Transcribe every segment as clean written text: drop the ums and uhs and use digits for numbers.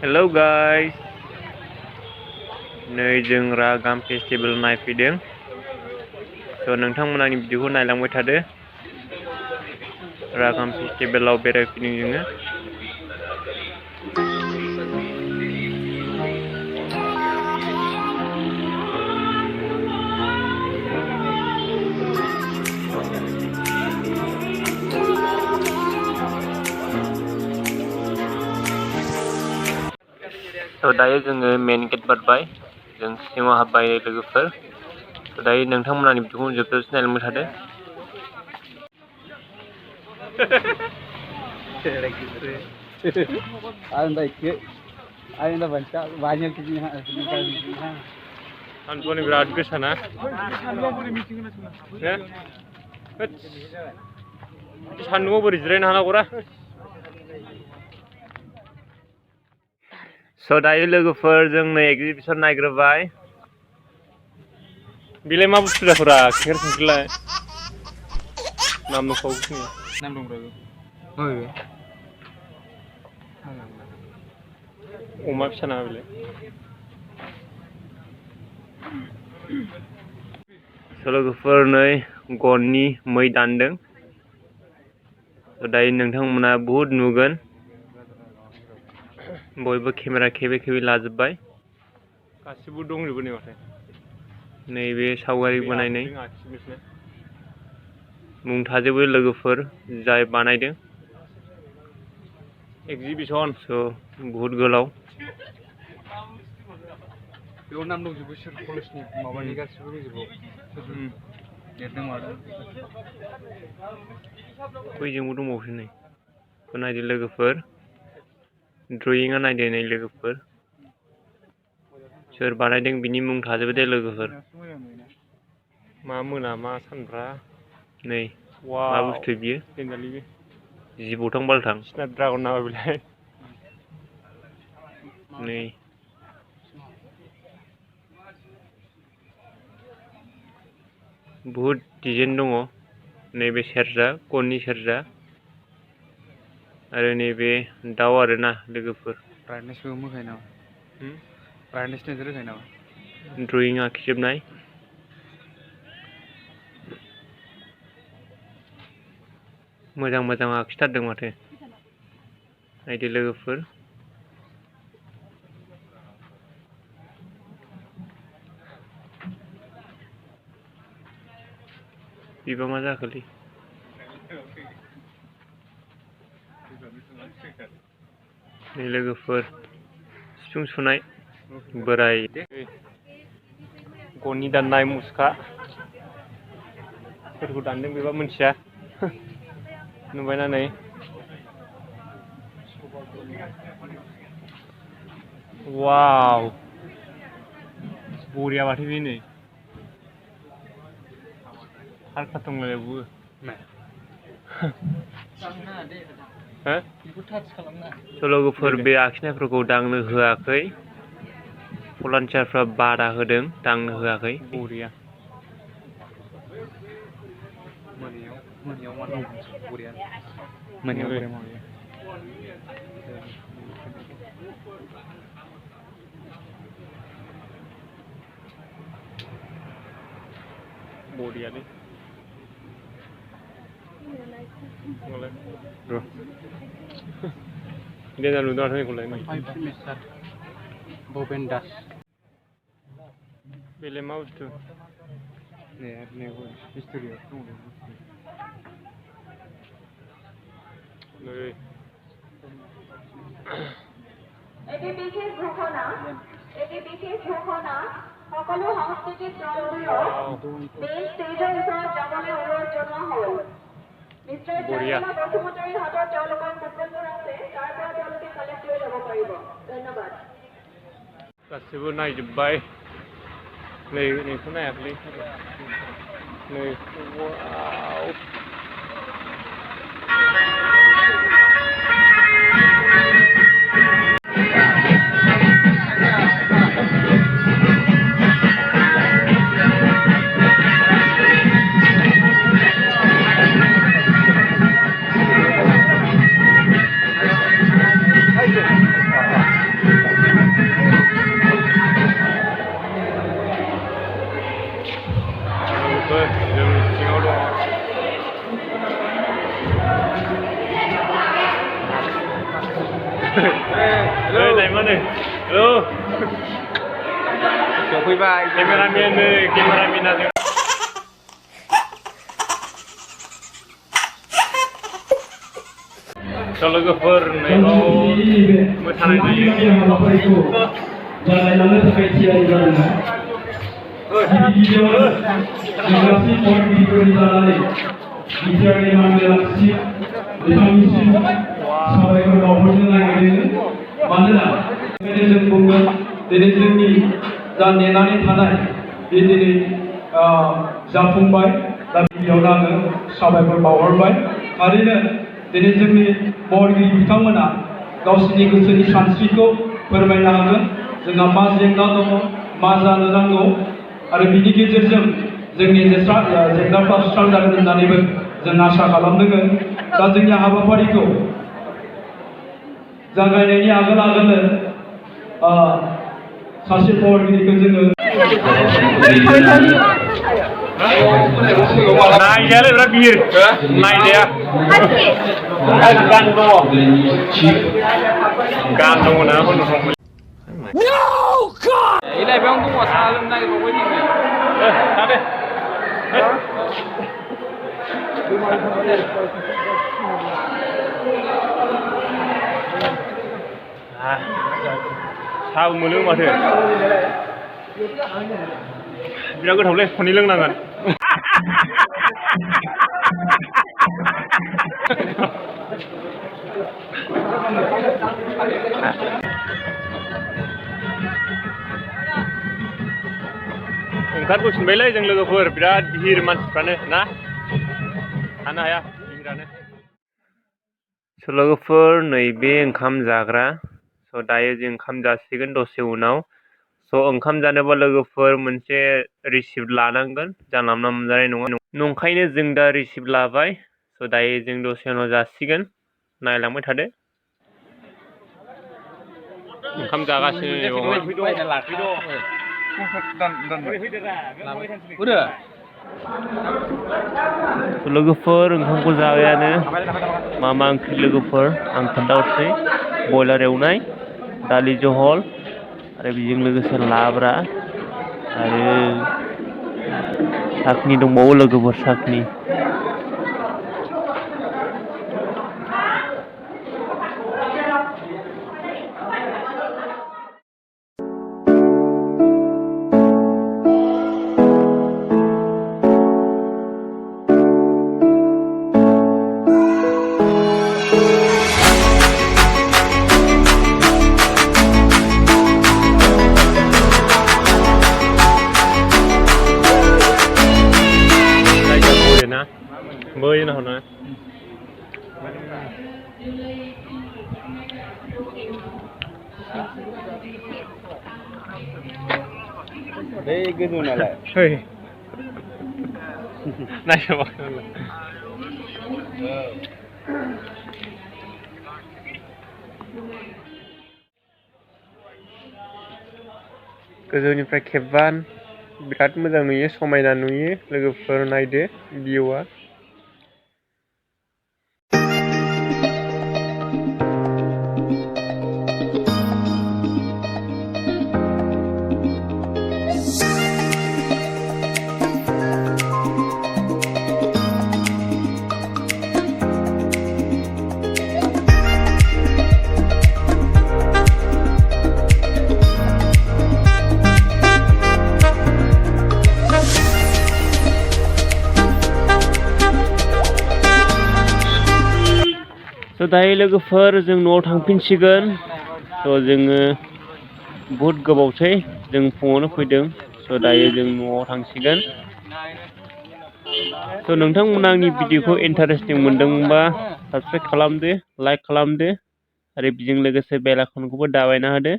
Hello guys, नै जों रागाम festival नायफैदों। स' नोंथांमोना आंनि भिडिअखौ नायलांबाय थादो। रागाम फेस्टिभेलाव बेरायफैदों जोङो। स' दायो जोङो मेन गेट बारबाय, जों सिङाव हाबबाय लोगोफोर। स' दायो नोंथांमोना आंनि भिडिअखौ जोबजासिम नायलांबाय थादो। सानदुंआनो बिराद गोसाना। सानदुंआव बोरै जिरायनो हानांगौरा। स' दायो लोगोफोर जों नै एक्जिबिसन नायग्रोबाय। बेलाय मा बुस्थु जाखोरा खेंख्रा खेंख्रिलाय? नाम दंखायो बिसिनि। नाम दंब्रा बेयाव। अमा फिसा नामा बेलाय? स' लोगोफोर नै गननि मै दानदों। दायो नोंथांमोना बुहुद नुगोन। बयबो केमेरा खेबै खेबै लाजोब्बाय। गासिबो दंजोबो नै माथो। नैबे सावगारि बानायनाय मुं थाजोबो लोगोफोर जाय बानायदों। एक्जिबिसन स' बुहुद गोलाव। बेयाव नाम दंजोबो सोर कलेजनि माबानि गासिबो दंजोबो। लिरदों मादों। बैजोंबो दंबावोसो नै। नायदो लोगोफोर। ड्रयिंआ नायदो नै लोगोफोर। सोर बानायदों बिनि मुं थाजोबो दे लोगोफोर। मा मोना मा सानब्रा। नै मा बुस्थु बियो? जिबौथां बालथां। स्नेप ड्रागन नामा बेलाय? नै बुहुद डिजाइन दङ। नैबे सेरजा, गननि सेरजा। आरो नैबे दाउ आरोना लोगोफोर। ब्राइटनेसबो होखायो नामा? ब्राइटनेस नोजोर होखायो नामा? ड्रयिं आखिजोबनाय। मोजां मोजां आखिथारदों माथो। नायदो लोगोफोर। बिबा मा जाखोलै? नै लोगोफोर सिफुं सुनाय बोराय गननि दाननाय मुसुखा। सोरखौ दानदों बेबा मिथिया। नुबायना नै। वाव बरिया माथो बे नै। हारखा दंलाय बावो। स' लोगोफोर बे आखिनायफोरखौ दांनो होआखै। भलान्टियारफ्रा बादा होदों दांनो होआखै। बरिया। मोनायाव बरिया मावो। बरियालै। देन्जार नुदों माथो बेखौलाय। भुपेन दास। बेलाय मा बुस्थु? नै এটি বিশেষ ঘোষণা সকলো সাংস্কৃতিক দলবোৰৰ মেইন ষ্টেজৰ ওচৰত যাবলৈ অনুৰোধ জনোৱা হ'ল। মিষ্টাৰ চাইনা বসুমতাৰীৰ হাতত তেওঁলোকৰ কুপনবোৰ আছে, তাৰ পৰা তেওঁলোকে কালেক্ট কৰি ল'ব পাৰিব। ধন্যবাদ। गासिबो नायजोब्बाय। नै नोंखौ नायाखैलै। नै वाव। Này mà này. Hello. Sofaiba. Cameraman nih, cameraman aja. Kalau gopher nih mau mosaनाय जायो. जालायलांनो थाखाय थियारि जादोंमोन गिबियावनो जों गासै फरायगिरिफोरनि जानानै बिटिआरनि मानगोनांथि बिथांनिसिम साबायखर बावहरनो नागिरदों मानोना बेनिखायनो जों बुंगोन दिनै जोंनि जा नेनानै थानाय बे दिनै जाफुंबाय दा गिबियावनो आङो साबायखर बावहरबाय थारैनो दिनै जोंनि महरगिरि बिथांमोना गावसोरनि गोसोनि सानस्रिखौ फोरमायनो हागोन जोंहा मा जेंना दङ मा जानो नांगौ आरो बिनि गेजेरजों जोंनि जेंनाफ्रा सुस्रांजागोन होननानैबो जों आसा खालामदों दा जोंनि हाबाफारिखौ जागायनायनि आगोलनो सासे महरगिरिखौ जोङो नायजायालै बिराद गिदिर नायजाया गान दङ ना No God! Ini bang tu masalah nak bawa ni. Ada. Sao mono माथो बिराद गोथावलै खननै लोंनांगोन ओंखारबोफिनबायलै जों लोगोफोर बिराद भिर मानसिफ्रानो ना थानो हाया भिरानो स' लोगोफोर नैबे ओंखाम जाग्रा स' दायो जों ओंखाम जासिगोन दसे उनाव स' ओंखाम जानोबा लोगोफोर मोनसे रिसिप्ट लानांगोन जानला मोनला मोनजानाय नङा नंखायनो जों दा रिसिप्ट लाबाय स' दायो जों दसे उनाव जासिगोन नायलांबाय थादो ओंखाम जागासिनो लोगोफोर ओंखामखौ जाबायानो मा ओंख्रि लोगोफोर आं खोन्थाहरसै बयलार एवनाय दालि जहल आरो बेजों लोगोसे लाब्रा आरो साखनि दंबावो लोगोफोर साखनि bơi nào nè Đây cái gì này lại? Này sao vậy? गोजौनिफ्राय खेबबान बिराद मोजां नुयो समायना नुयो लोगोफोर नायदो भिउआ स' दायो लोगोफोर जों न'आव थांफिनसिगोन स' जोङो बहुद गोबावसै जों फुङावनो फैदों स' दायो जों न'आव थांसिगोन स' नोंथांमोना आंनि भिडिअखौ इन्टारेस्टिं मोनदोंबा साबस्क्राइब खालामदो लाइक खालामदो आरो बेजों लोगोसे बेल आइकनखौबो दाबायना होदो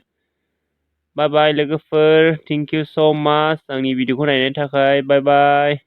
बाय बाय लोगोफोर थेंक इउ स' माच आंनि भिडिअखौ नायनायनि थाखाय बाय बाय